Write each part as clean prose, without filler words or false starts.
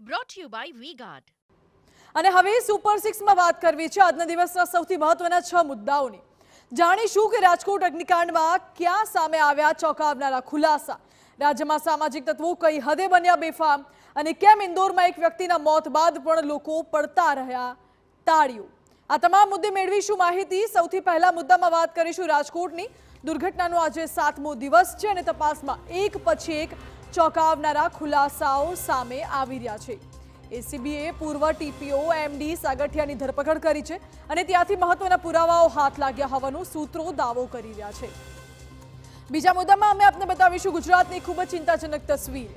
brought to you by V-Guard. અને હવે super 6 માં વાત કરવી છે આજના દિવસના સૌથી મહત્વના 6 મુદ્દાઓની. જાણીશું કે રાજકોટ અગ્નિકાંડમાં ક્યાં સામે આવ્યા ચોંકાવનારા ખુલાસા, રાજ્યમાં સામાજિક તત્વો કઈ હદે બન્યા બેફામ અને કેમ ઇન્દોરમાં એક વ્યક્તિના મોત બાદ પણ લોકો પડતા રહ્યા તાળીઓ. આ તમામ મુદ્દે મેળવીશું માહિતી. સૌથી પહેલા મુદ્દામાં વાત કરીશું રાજકોટની. દુર્ઘટનાનો આજે 7મો દિવસ છે અને તપાસમાં એક પછી એક ચોંકાવનારા ખુલાસાઓ સામે આવી રહ્યા છે. એસીબીએ પૂર્વ ટીપીઓ એમડી સાગઠિયાની ધરપકડ કરી છે અને ત્યાંથી મહત્વના પુરાવાઓ હાથ લાગ્યા હોવાનું સૂત્રો દાવો કરી રહ્યા છે. બીજા મુદ્દામાં અમે આપને બતાવીશું ગુજરાતની ખૂબ જ ચિંતાજનક તસવીર.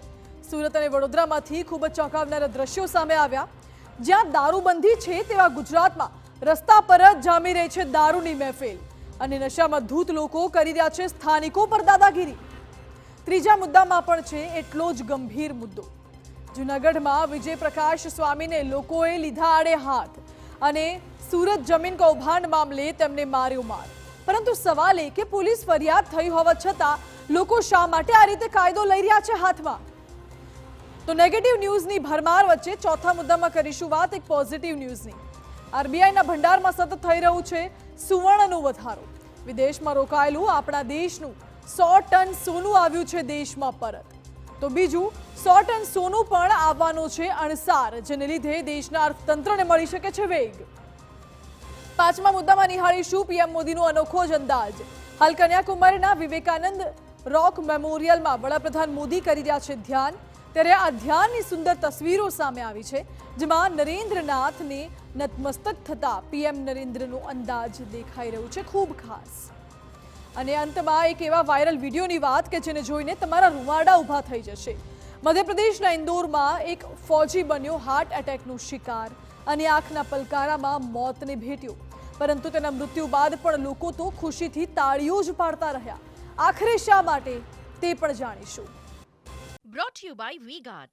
સુરત અને વડોદરામાંથી ખૂબ જ ચોંકાવનારા દ્રશ્યો સામે આવ્યા. જ્યાં દારૂબંધી છે તેવા ગુજરાતમાં રસ્તા પર જ જામી રહી છે દારૂની મહેફિલ અને નશામાં ધૂત લોકો કરી રહ્યા છે સ્થાનિકો પર દાદાગીરી. ત્રીજા મુદ્દામાં પણ છે એટલો જ ગંભીર મુદ્દો. જૂનાગઢમાં વિજય પ્રકાશ સ્વામીને લોકોએ લીધા આડે હાથ અને સુરત જમીન કૌભાંડ મામલે તેમને માર્યો માર. પરંતુ સવાલ એ કે પોલીસ ફરિયાદ થઈ હોવા છતાં લોકો શા માટે આ રીતે કાયદો લઈ રહ્યા છે હાથમાં? તો નેગેટિવ ન્યૂઝની ભરમાર વચ્ચે ચોથા મુદ્દામાં કરીશું વાત એક પોઝિટિવ ન્યૂઝની. આરબીઆઈના ભંડારમાં સતત થઈ રહ્યું છે સુવર્ણનો વધારો. વિદેશમાં રોકાયેલું આપણા દેશનું 100 ટન સોનું આવ્યું છે દેશમાં પરત. તો બીજું 100 ટન સોનું પણ આવવાનું છે અણસાર, જેને લીધે દેશના અર્થતંત્રને મળી શકે છે વેગ. પાંચમા મુદ્દામાં નિહાળીશું પીએમ મોદીનો અનોખો જ અંદાજ. હાલ કન્યાકુમારીના વિવેકાનંદ રોક મેમોરિયલમાં વડાપ્રધાન મોદી કરી રહ્યા છે ધ્યાન. ત્યારે આ ધ્યાનની સુંદર તસવીરો સામે આવી છે જેમાં નરેન્દ્રનાથને નતમસ્તક થતા પીએમ નરેન્દ્રનો અંદાજ દેખાઈ રહ્યું છે ખૂબ ખાસ. અને અંતમાં એક એવા વાયરલ વિડીયોની વાત કે જેને જોઈને તમારા રૂવાડા ઊભા થઈ જશે. મધ્યપ્રદેશના ઇન્દોરમાં એક ફૌજી બન્યો હાર્ટ એટેકનો શિકાર અને આંખના પલકારામાં મોતને ભેટ્યો. પરંતુ તેના મૃત્યુ બાદ પણ લોકો તો ખુશીથી તાળીઓ જ પાડતા રહ્યા. આખરે શા માટે તે પણ જાણીશું. Brought to you by V-Guard.